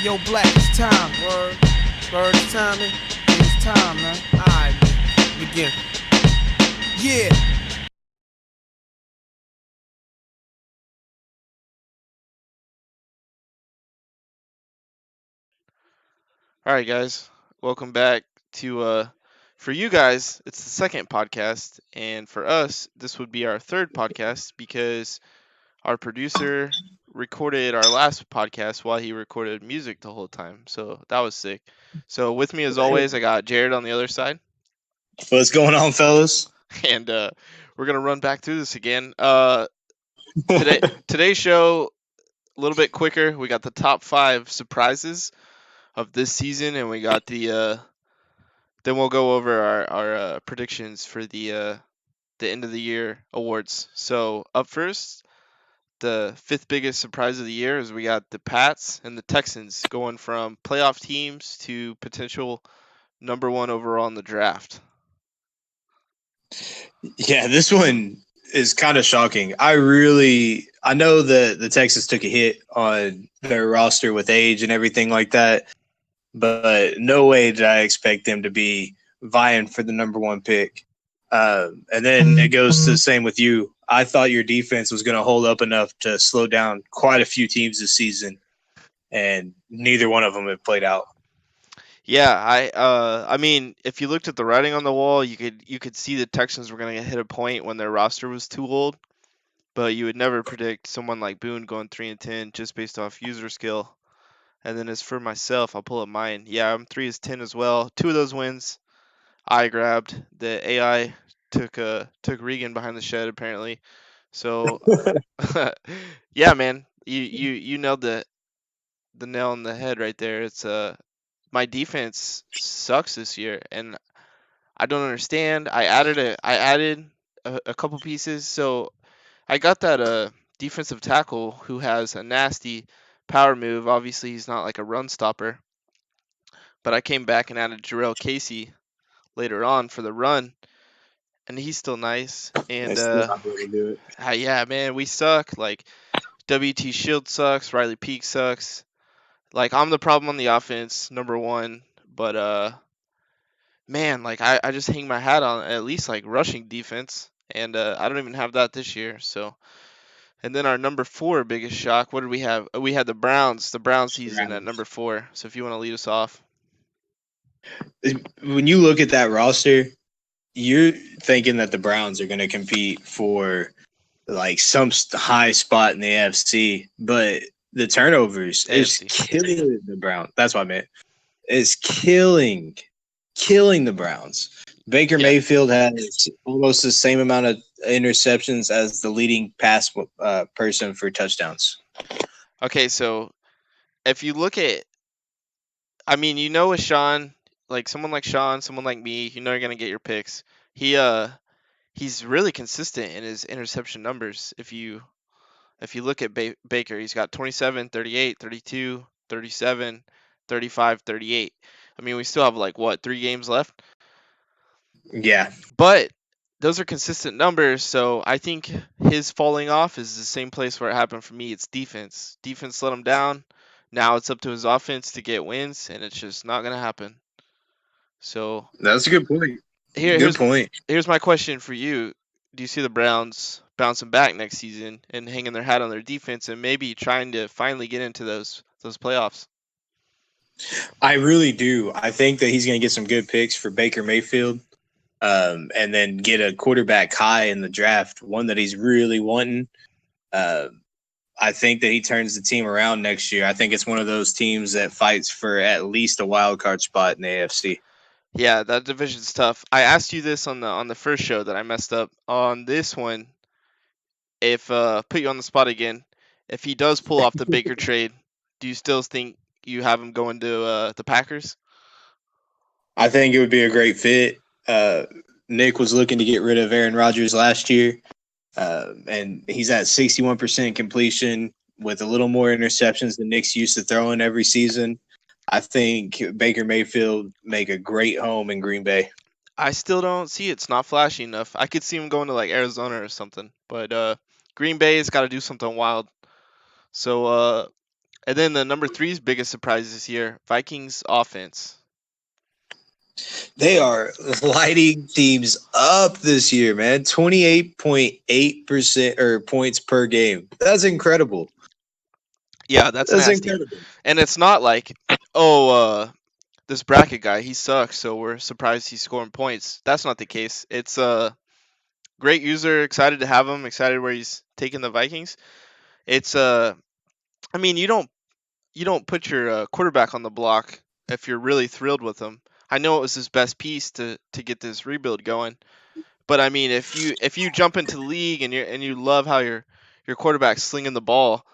Yo, Black, it's time. Word. Word, it's time, man. It's time, man. Alright, man. Begin. Yeah. All right, guys, welcome back to for you guys, it's the second podcast, and for us, this would be our third podcast because our producer recorded our last podcast while he recorded music the whole time. So that was sick. So with me as always, I got Jared on the other side, What's going on, fellas? and we're gonna run back through this again. Today's show a little bit quicker. We got the top 5 surprises of this season, and we got then we'll go over our predictions for the end of the year awards. So up first, the fifth biggest surprise of the year is we got the Pats and the Texans going from playoff teams to potential number one overall in the draft. Yeah, this one is kind of shocking. I know that the Texans took a hit on their roster with age and everything like that, but no way did I expect them to be vying for the number one pick. And then it goes to the same with you. I thought your defense was going to hold up enough to slow down quite a few teams this season, and neither one of them have played out. Yeah, I mean, if you looked at the writing on the wall, you could see the Texans were going to hit a point when their roster was too old, but you would never predict someone like Boone going 3-10 just based off user skill. And then as for myself, I'll pull up mine. Yeah, I'm 3-10 as well. 2 of those wins I grabbed. The AI took Regan behind the shed apparently. So yeah, man, you nailed the nail on the head right there. It's my defense sucks this year, and I don't understand. I added a couple pieces, so I got that defensive tackle who has a nasty power move. Obviously, he's not like a run stopper, but I came back and added Jarrell Casey later on for the run, and he's still nice. And It's still not able to do it. yeah, man, we suck. Like WT Shield sucks. Riley Peak sucks. Like I'm the problem on the offense, number one. But man, like I just hang my hat on at least like rushing defense, and I don't even have that this year. So and then our number 4 biggest shock. What did we have? We had the Browns. The Brown season at number 4. So if you want to lead us off. When you look at that roster, you're thinking that the Browns are going to compete for like some high spot in the AFC, but the turnovers is AFC. killing the Browns. That's what I meant. It's killing the Browns. Baker Yeah. Mayfield has almost the same amount of interceptions as the leading pass person for touchdowns. Okay, so if you look at, I mean, with Sean, like someone like Sean, someone like me, you're gonna get your picks. He's really consistent in his interception numbers. If you look at Baker, he's got 27, 38, 32, 37, 35, 38. I mean, we still have like what, 3 games left? Yeah, But those are consistent numbers, so I think his falling off is the same place where it happened for me. It's defense. Defense let him down. Now it's up to his offense to get wins, and it's just not gonna happen. So that's a good point. here, Good here's point. here's my question for you. Do you see the Browns bouncing back next season and hanging their hat on their defense and maybe trying to finally get into those playoffs? I really do. I think that he's going to get some good picks for Baker Mayfield, and then get a quarterback high in the draft, one that he's really wanting. Uh, I think that he turns the team around next year. I think it's one of those teams that fights for at least a wild card spot in the AFC. Yeah, that division's tough. I asked you this on the first show that I messed up. On this one, if put you on the spot again, if he does pull off the Baker trade, do you still think you have him going to the Packers? I think it would be a great fit. Nick was looking to get rid of Aaron Rodgers last year, and he's at 61% completion with a little more interceptions than Nick's used to throwing every season. I think Baker Mayfield make a great home in Green Bay. I still don't see it. It's not flashy enough. I could see him going to like Arizona or something, but Green Bay's got to do something wild. So And then the number three's biggest surprise this year, Vikings offense. They are lighting teams up this year, man. 28.8% or points per game. That's incredible. Yeah, that's That's nasty. incredible. And it's not like, oh, this bracket guy, he sucks, so we're surprised he's scoring points. That's not the case. It's a great user, excited to have him, excited where he's taking the Vikings. It's I mean, you don't put your quarterback on the block if you're really thrilled with him. I know it was his best piece to get this rebuild going, but I mean, if you jump into the league and you love how your quarterback's slinging the ball,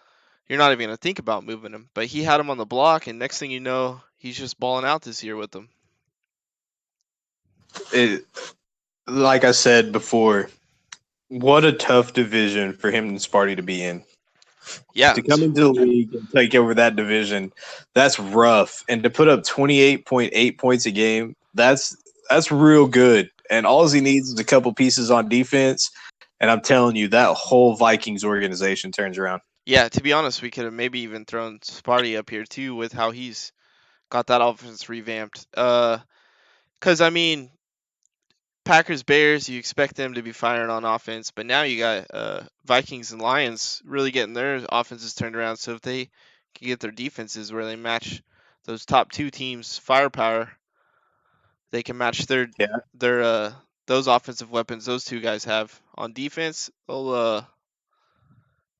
you're not even gonna think about moving him. But he had him on the block, and next thing you know, he's just balling out this year with them. Like I said before, what a tough division for him and Sparty to be in. Yeah, To come into the league and take over that division, that's rough. And to put up 28.8 points a game, that's real good. And all he needs is a couple pieces on defense. And I'm telling you, that whole Vikings organization turns around. Yeah, to be honest, we could have maybe even thrown Sparty up here too with how he's got that offense revamped. Because I mean, Packers, Bears, you expect them to be firing on offense, but now you got Vikings and Lions really getting their offenses turned around. So if they can get their defenses where they match those top two teams' firepower, they can match their those offensive weapons those two guys have on defense. They'll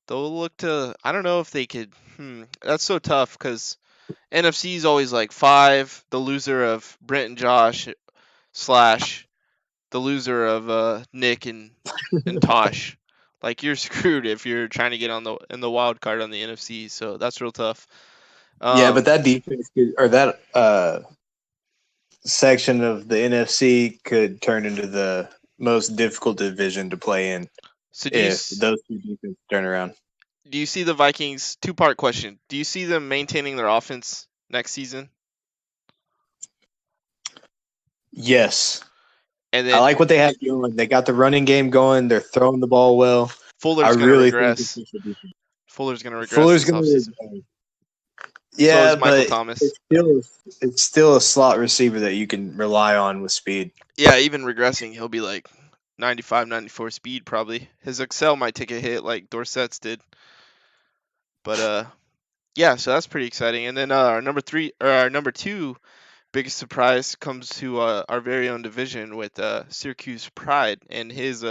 look to. I don't know if they could. That's so tough because NFC is always like 5, the loser of Brent and Josh slash the loser of Nick and Tosh. Like you're screwed if you're trying to get on in the wild card on the NFC. So that's real tough. Yeah, but that defense or that section of the NFC could turn into the most difficult division to play in so if those two defenses turn around. Do you see the Vikings? 2-part question. Do you see them maintaining their offense next season? Yes. And then I like what they have going. They got the running game going. They're throwing the ball well. Fuller's going to regress. Fuller's going to regress. Fuller's going to regress. Yeah, so is Michael but Thomas. It's still a slot receiver that you can rely on with speed. Yeah, even regressing, he'll be like 95, 94 speed probably. His Excel might take a hit like Dorsett's did. But yeah, so that's pretty exciting. And then our number 2 biggest surprise comes to our very own division with Syracuse Pride and his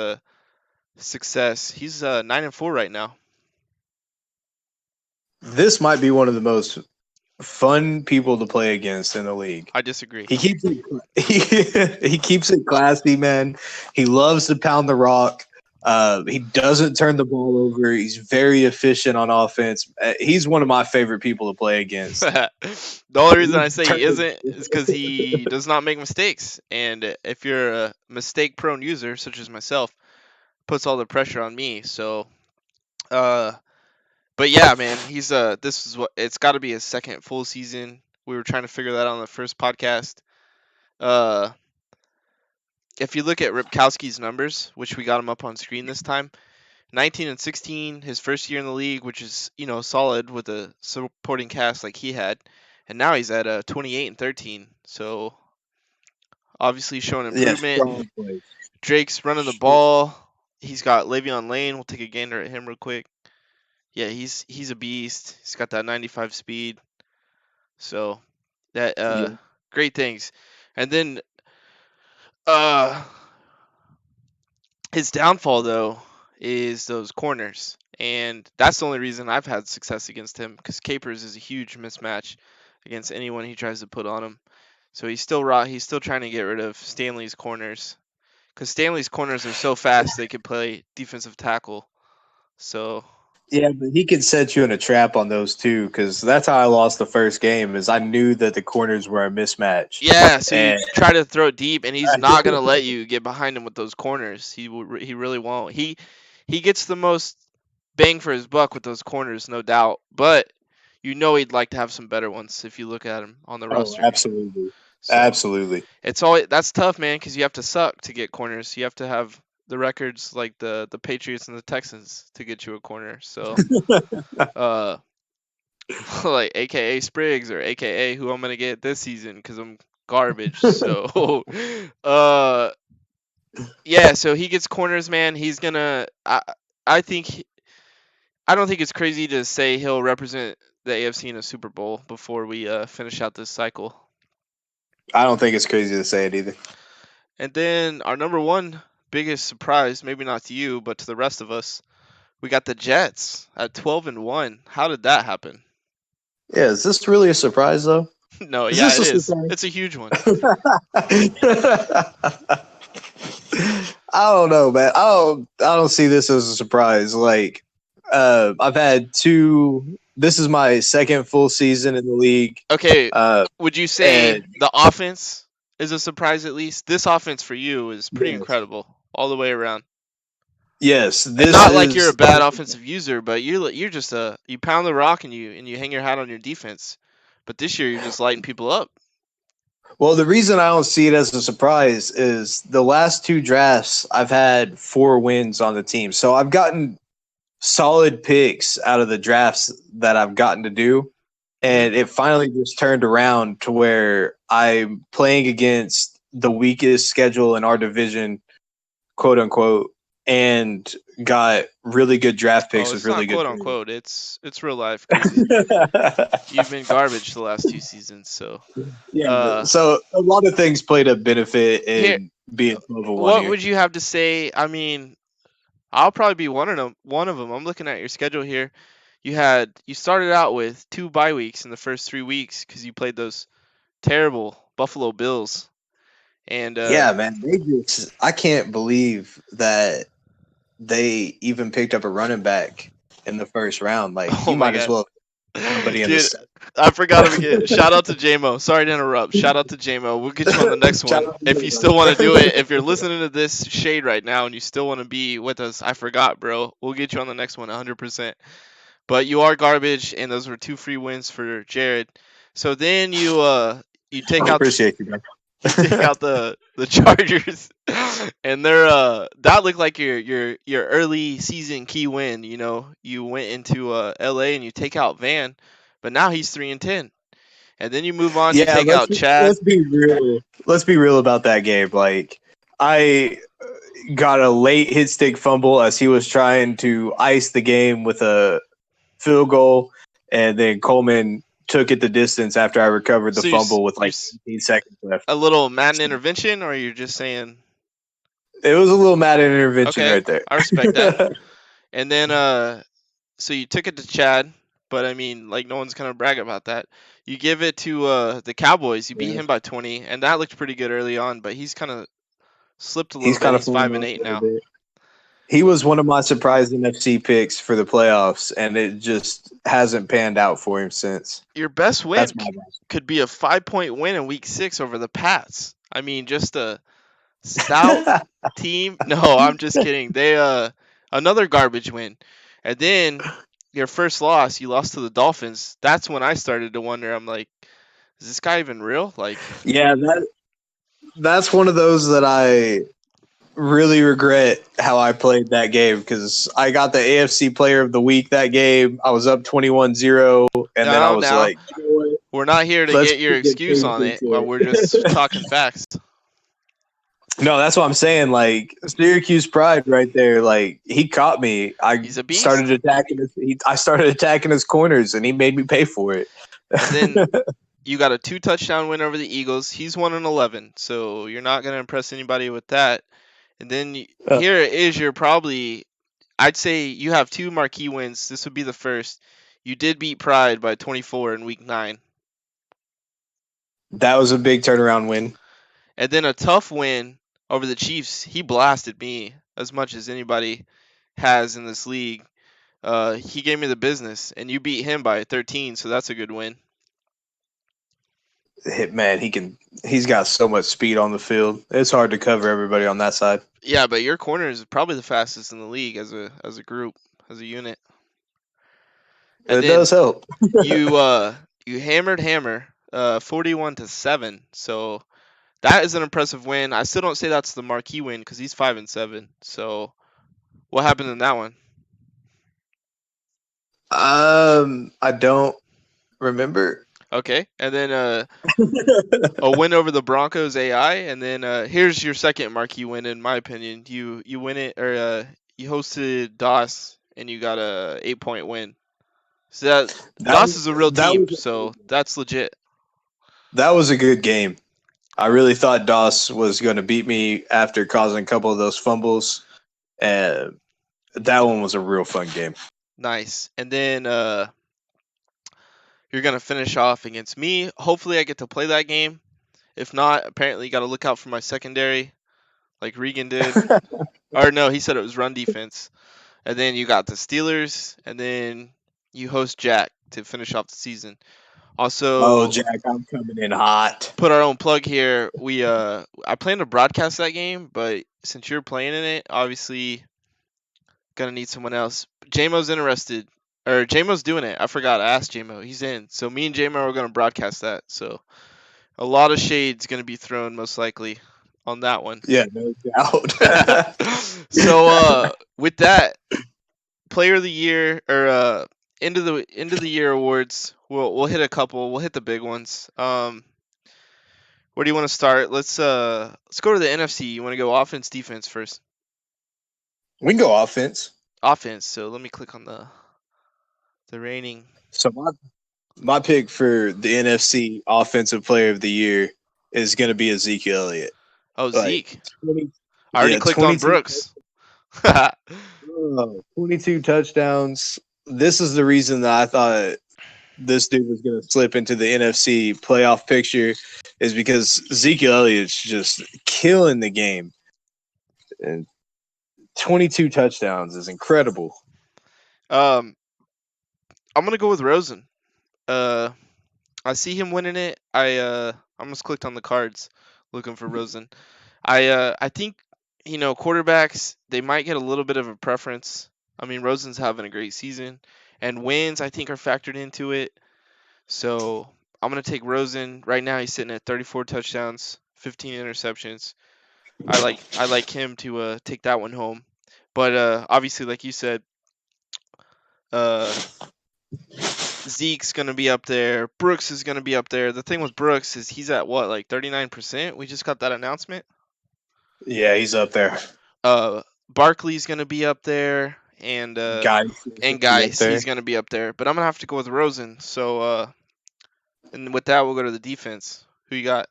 success. He's 9-4 right now. This might be one of the most fun people to play against in the league. I disagree. He keeps it classy, man. He loves to pound the rock. He doesn't turn the ball over. He's very efficient on offense. He's one of my favorite people to play against. The only reason I say he isn't is because he does not make mistakes. And if you're a mistake-prone user, such as myself, puts all the pressure on me. So, but yeah, man, he's this is what it's got to be his second full season. We were trying to figure that out on the first podcast. If you look at Ripkowski's numbers, which we got him up on screen this time, 19-16, his first year in the league, which is solid with a supporting cast like he had, and now he's at 28-13. So obviously showing improvement. Yeah, Drake's running the ball. He's got Le'Veon Lane. We'll take a gander at him real quick. Yeah, he's a beast. He's got that 95 speed. So that great things. And then his downfall though is those corners, and that's the only reason I've had success against him, because Capers is a huge mismatch against anyone he tries to put on him. So he's still trying to get rid of Stanley's corners, because Stanley's corners are so fast they could play defensive tackle. So yeah, but he could set you in a trap on those too, because that's how I lost the first game. Is I knew that the corners were a mismatch. Yeah, so you try to throw it deep, and he's not gonna let you get behind him with those corners. He really won't. He gets the most bang for his buck with those corners, no doubt. But he'd like to have some better ones if you look at him on the roster. Absolutely, So absolutely. That's tough, man, because you have to suck to get corners. You have to have the records like the Patriots and the Texans to get you a corner. So like AKA Spriggs or AKA who I'm gonna get this season because I'm garbage. So, uh, yeah. So he gets corners, man. He's gonna. I think. I don't think it's crazy to say he'll represent the AFC in a Super Bowl before we finish out this cycle. I don't think it's crazy to say it either. And then our number one biggest surprise, maybe not to you, but to the rest of us, we got the Jets at 12-1. How did that happen? Yeah, is this really a surprise though? No, Is yeah, this it a is. surprise? It's a huge one. I don't know, man. I don't see this as a surprise. Like, I've had two. This is my second full season in the league. Okay, Uh, would you say and the offense is a surprise at least? This offense for you is pretty yes, incredible all the way around. yes, And this not like you're a is. bad offensive user, but you're just you pound the rock and you hang your hat on your defense. But this year you're just lighting people up. Well, the reason I don't see it as a surprise is the last two drafts I've had 4 wins on the team, so I've gotten solid picks out of the drafts that I've gotten to do. And it finally just turned around to where I'm playing against the weakest schedule in our division, quote unquote, and got really good draft picks Oh, with it's really not good quote unquote. It's real life because you've been garbage the last 2 seasons. So yeah. uh, So a lot of things played a benefit here, in being 12-1 what here. would you have to say? I mean, I'll probably be one of them. One of them. I'm looking at your schedule here. You started out with 2 bye weeks in the first 3 weeks because you played those terrible Buffalo Bills. And Yeah, man. I can't believe that they even picked up a running back in the first round. Like, oh you my might as god, well have somebody in dude, the I forgot him again. Shout out to JMO. Sorry to interrupt. Shout out to JMO. We'll get you on the next Shout one out to if you J-Mo. still want to do it. If you're listening to this shade right now and you still want to be with us, I forgot, bro. We'll get you on the next one 100%. But you are garbage, and those were 2 free wins for Jared. So then you take I out appreciate you, man. you take out the Chargers, and they're that looked like your early season key win. You know, you went into LA and you take out Van, but now he's 3-10, and then you move on. You Yeah, take out Chad. let's be real. Let's be real about that game. Like, I got a late hit stick fumble as he was trying to ice the game with a field goal, and then Coleman took it the distance after I recovered the So fumble with you're like 15 seconds left. a little Madden intervention, or you're just saying It was a little mad intervention okay? right there. I respect that. And then so you took it to Chad, but I mean, like no one's gonna brag about that. You give it to the Cowboys. You beat him by 20, and that looked pretty good early on, but he's kind of slipped a little He's bit. kind of He's falling 5 and off 8 a little now. bit. He was one of my surprise NFC picks for the playoffs, and it just hasn't panned out for him since. Your best win That's my guess. could be a 5-point win in Week 6 over the Pats. I mean, just a stout team. No, I'm just kidding. They another garbage win, and then your first loss, you lost to the Dolphins. That's when I started to wonder. I'm like, is this guy even real? Like, Yeah, that's one of those that I really regret how I played that game because I got the AFC Player of the Week that game. I was up 21-0, and then I was now like, you know what? we're not here to Let's get your get excuse paid on it. into Well, it. we're just talking facts. No, that's what I'm saying. Like, Syracuse pride right there. Like, he caught me. I He's a beast. started attacking I started attacking his corners, and he made me pay for it. And then you got a 2 touchdown win over the Eagles. He's 1-11, so you're not gonna impress anybody with that. And then here is your probably, I'd say you have 2 marquee wins. This would be the first. You did beat Pride by 24 in Week 9, That was a big turnaround win. and then a tough win over the Chiefs. He blasted me as much as anybody has in this league. He gave me the business, and you beat him by 13, so that's a good win. Man, he's got so much speed on the field. It's hard to cover everybody on that side. Yeah, but your corner is probably the fastest in the league as a group, as a unit. And It then does help. you hammered Hammer 41-7. So that is an impressive win. I still don't say that's the marquee win because he's 5-7. So what happened in that one? I don't Remember? Okay, and then a win over the Broncos AI, and then here's your second marquee win in my opinion. You win it or you hosted DOS and you got a 8-point win. So DOS is a real that team, was so that's legit. that was a good game. I really thought Doss was going to beat me after causing a couple of those fumbles, and that one was a real fun game. Nice. And then you're gonna finish off against me. Hopefully I get to play that game. If not, apparently you got to look out for my secondary, like Regan did. Or no, he said it was run defense. And then you got the Steelers, and then you host Jack to finish off the season. Also, Oh, Jack, I'm coming in hot. put our own plug here. I plan to broadcast that game, but since you're playing in it, obviously gonna need someone else. JMO's interested, or JMO's doing it. I forgot. I asked JMO. He's in. So me and JMO are gonna broadcast that. So a lot of shade's gonna be thrown most likely on that one. Yeah, no doubt. So with that, player of the year or end of the year awards, we'll hit a couple. We'll hit the big ones. Where do you want to start? Let's go to the NFC. You want to go offense, defense first? We can go offense. Offense. So let me click on the rating. So my pick for the NFC Offensive Player of the Year is going to be Ezekiel Elliott. Oh, Like, Zeke. 20 I already yeah, clicked on 22 Brooks. 22 touchdowns. This is the reason that I thought this dude was going to slip into the NFC playoff picture, is because Ezekiel Elliott's just killing the game. And 22 touchdowns is incredible. I'm gonna go with Rosen. I see him winning it. I almost clicked on the cards looking for Rosen. I think quarterbacks, they might get a little bit of a preference. I mean, Rosen's having a great season, and wins I think are factored into it. So I'm gonna take Rosen. Right now he's sitting at 34 touchdowns, 15 interceptions. I like him to take that one home. But obviously, like you said, Zeke's gonna be up there. Brooks is gonna be up there. The thing with Brooks is he's at what, like 39%? We just got that announcement. Yeah, he's up there. Barkley's gonna be up there, and Guys, he's gonna be up there. But I'm gonna have to go with Rosen. So and with that, we'll go to the defense. Who you got?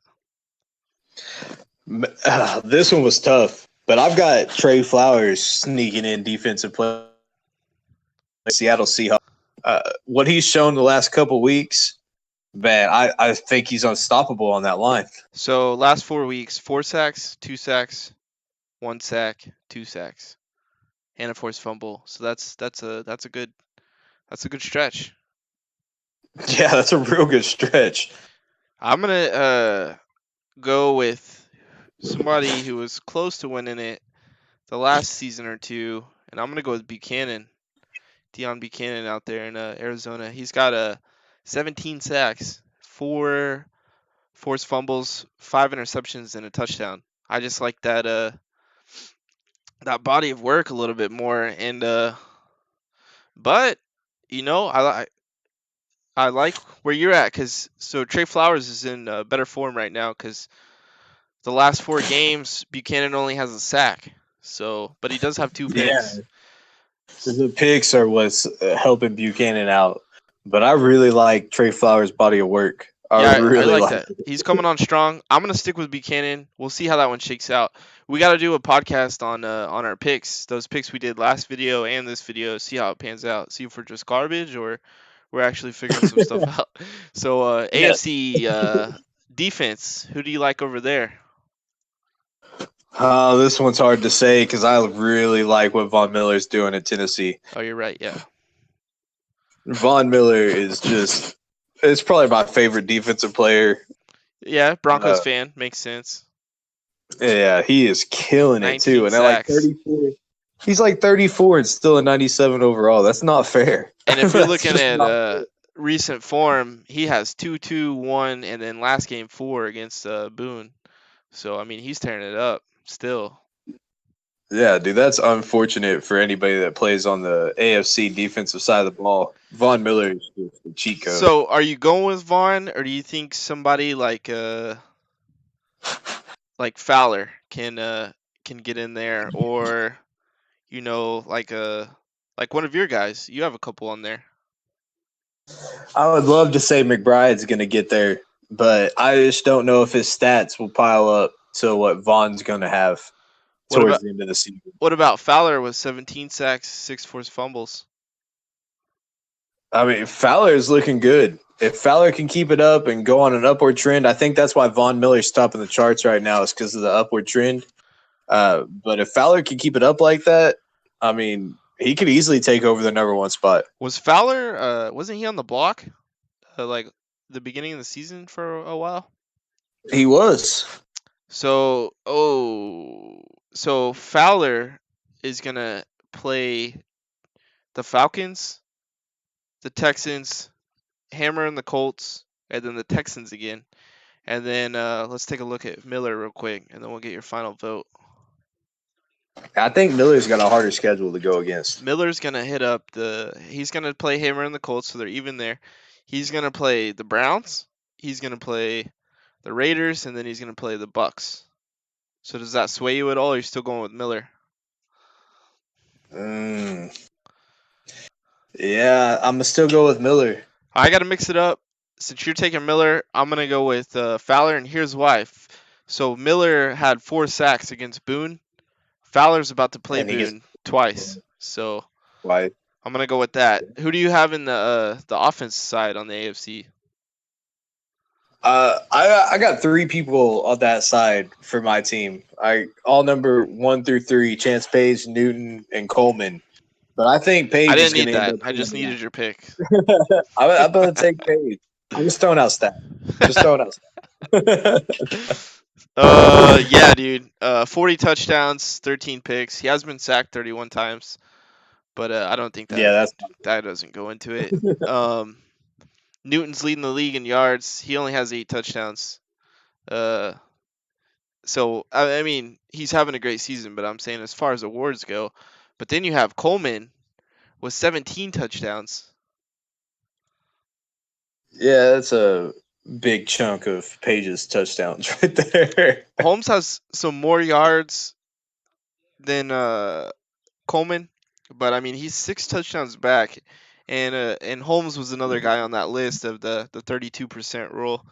This one was tough, but I've got Trey Flowers sneaking in defensive play. Seattle Seahawks. What he's shown the last couple weeks, man, I think he's unstoppable on that line. So last 4 weeks, 4 sacks, 2 sacks, 1 sack, 2 sacks, and a forced fumble. So that's a good stretch. Yeah, that's a real good stretch. I'm gonna go with somebody who was close to winning it the last season or two, and I'm gonna go with Buchanan, Deion Buchanan out there in Arizona. He's got 17 sacks, 4 forced fumbles, 5 interceptions, and a touchdown. I just like that body of work a little bit more, and but I like where you're at, because Trey Flowers is in better form right now, because the last 4 games Buchanan only has a sack. So, but he does have 2 picks. Yeah. The picks are what's helping Buchanan out, but I really like Trey Flowers' body of work. I really like that. He's coming on strong. I'm gonna stick with Buchanan. We'll see how that one shakes out. We got to do a podcast on our picks, those picks we did last video and this video. See how it pans out. See if we're just garbage or we're actually figuring some stuff out. So AFC defense, who do you like over there? This one's hard to say because I really like what Von Miller's doing at Tennessee. Oh, you're right. Yeah. Von Miller is it's probably my favorite defensive player. Yeah, Broncos fan. Makes sense. Yeah, he is killing it too. And at like 34, he's like 34 and still a 97 overall. That's not fair. And if you're looking at recent form, he has 2-2-1 and then last game 4 against Boone. So I mean, he's tearing it up still. Yeah, dude, that's unfortunate for anybody that plays on the AFC defensive side of the ball. Von Miller is just a cheat code. So, are you going with Vaughn, or do you think somebody like Fowler can get in there, or like one of your guys? You have a couple on there. I would love to say McBride's going to get there, but I just don't know if his stats will pile up to what Vaughn's going to have What towards about the end of the season. what about Fowler with 17 sacks, 6 forced fumbles? I mean, Fowler is looking good. If Fowler can keep it up and go on an upward trend, I think that's why Von Miller's topping the charts right now is because of the upward trend. But if Fowler can keep it up like that, I mean, he could easily take over the number one spot. Was Fowler wasn't he on the block like the beginning of the season for a while? He was. So Fowler is gonna play the Falcons, the Texans, Hammer and the Colts, and then the Texans again. And then let's take a look at Miller real quick, and then we'll get your final vote. I think Miller's got a harder schedule to go against. Miller's gonna hit up he's gonna play Hammer and the Colts, so they're even there. He's gonna play the Browns, he's gonna play the Raiders, and then he's gonna play the Bucks. So does that sway you at all, or are you still going with Miller? Yeah, I'm gonna still go with Miller. I gotta mix it up. Since you're taking Miller, I'm gonna go with Fowler, and here's why. So Miller had 4 sacks against Boone. Fowler's about to play And he Boone twice, so Why? I'm gonna go with that. Who do you have in the offense side on the AFC? I got 3 people on that side for my team. All number 1 through 3: Chance Page, Newton, and Coleman. But I think Page I is didn't going need to that. end up. I just needed your pick. I'm going to take Page. I'm just throwing out stats. Just throwing out stats. Yeah, dude. 40 touchdowns, 13 picks. He has been sacked 31 times, but I don't think that that doesn't go into it. Newton's leading the league in yards. He only has 8 touchdowns. So I mean, he's having a great season, but I'm saying as far as awards go, but then you have Coleman with 17 touchdowns. Yeah, that's a big chunk of Page's touchdowns right there. Holmes has some more yards than Coleman, but I mean he's 6 touchdowns back, and Holmes was another guy on that list of the 32% rule.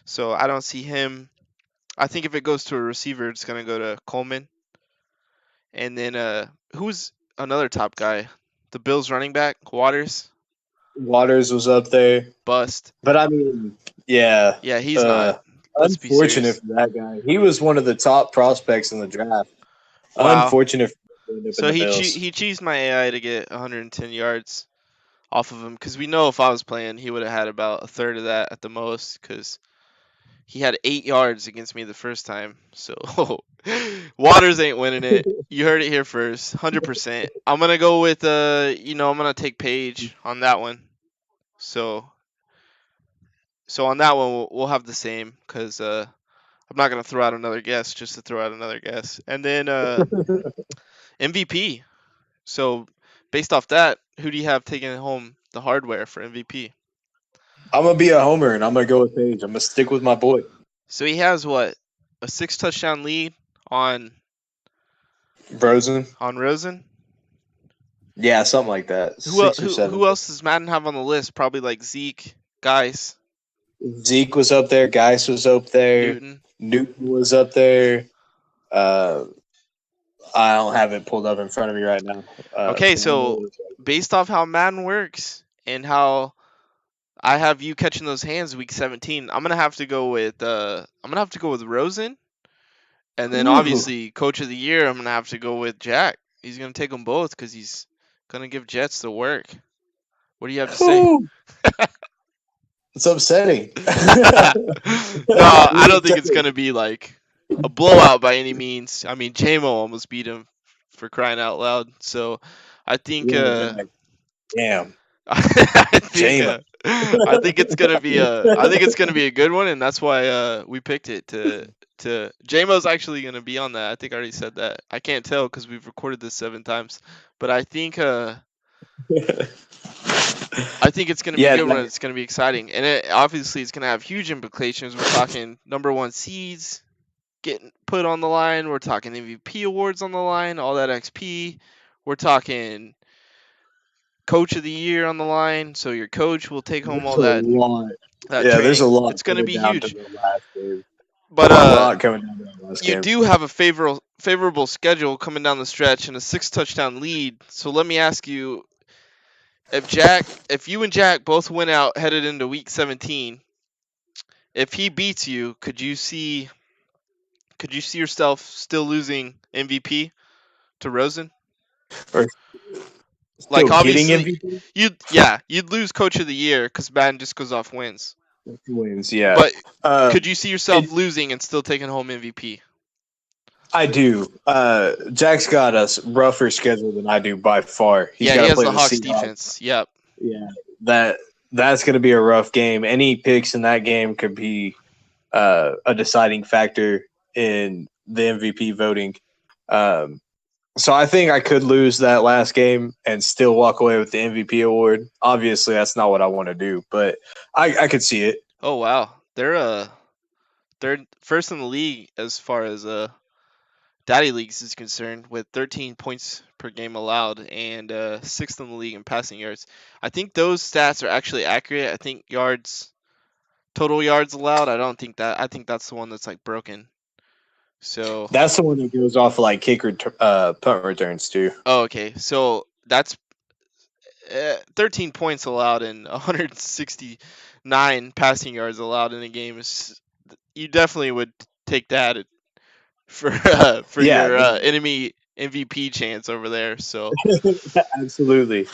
So I don't see him. I think if it goes to a receiver, it's gonna go to Coleman. And then who's another top guy? The Bills running back, Waters. Waters was up there. Bust. But I mean, yeah. Yeah, he's not. Let's be Unfortunate serious. for that guy. He was one of the top prospects in the draft. Wow. Unfortunate for him. So he cheesed my AI to get 110 yards off of him, because we know if I was playing, he would have had about a third of that at the most, because he had 8 yards against me the first time. So Waters ain't winning it. You heard it here first, 100%. I'm gonna go with I'm gonna take Page on that one. So on that one we'll have the same, because I'm not gonna throw out another guess just to throw out another guess. And then MVP. So based off that, who do you have taking home the hardware for MVP? I'm gonna be a homer and I'm gonna go with Page. I'm gonna stick with my boy. So he has what, a 6 touchdown lead on Rosen. On Rosen? Yeah, something like that. Who else does Madden have on the list? Probably like Zeke, Geis. Zeke was up there. Geis was up there. Newton was up there. I don't have it pulled up in front of me right now. Okay, so based off how Madden works and how I have you catching those hands week 17, I'm gonna have to go with Rosen, and then obviously Coach of the Year, I'm gonna have to go with Jack. He's gonna take them both because he's gonna give Jets the work. What do you have to say? It's upsetting. No, I don't think it's gonna be like a blowout by any means. I mean, JMO almost beat him, for crying out loud. So I think Damn. I think Jamo. I think it's gonna be a good one, and that's why we picked it to JMO's actually gonna be on that. I think I already said that. I can't tell because we've recorded this 7 times, but I think it's gonna be a Yeah, good one. It's gonna be exciting, and obviously it's gonna have huge implications. We're talking #1 seeds getting put on the line. We're talking MVP awards on the line, all that XP. We're talking coach of the year on the line, so your coach will take home all there's a that lot. that Yeah, there's a training. lot It's gonna coming be down to huge. the last game. But A lot coming down to the last you game. do have a favorable schedule coming down the stretch and a 6 touchdown lead. So let me ask you, if you and Jack both went out headed into week 17, if he beats you, could you see yourself still losing MVP to Rosen? Or Like still getting obviously MVP you'd lose coach of the year because Madden just goes off wins. wins. Yeah, But uh, could you see yourself it- losing and still taking home MVP? I do. Jack's got a rougher schedule than I do by far. He's Yeah, got he to has play the the Hawks Seahawks. defense. Yep. Yeah, that's going to be a rough game. Any picks in that game could be a deciding factor in the MVP voting. So I think I could lose that last game and still walk away with the MVP award. Obviously, that's not what I want to do, but I could see it. Oh wow, they're first in the league as far as Daddy Leagues is concerned with 13 points per game allowed and sixth in the league in passing yards. I think those stats are actually accurate. I think total yards allowed. I think that's the one that's like broken. So That's the one that goes off like punt returns too. okay, so that's 13 points allowed and 169 passing yards allowed in a game. You definitely would take that for Yeah, your enemy MVP chance over there. So absolutely,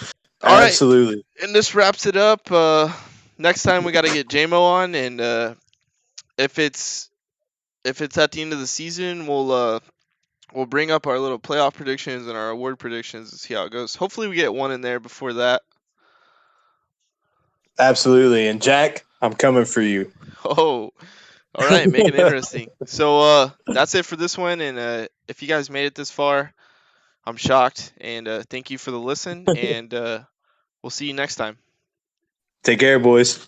all right, absolutely. and this wraps it up. Next time we got to get JMO on, and if it's at the end of the season, we'll bring up our little playoff predictions and our award predictions and see how it goes. Hopefully, we get one in there before that. Absolutely. And Jack, I'm coming for you. Oh, all right, make it interesting. So that's it for this one, and if you guys made it this far, I'm shocked, and thank you for the listen, and we'll see you next time. Take care, boys.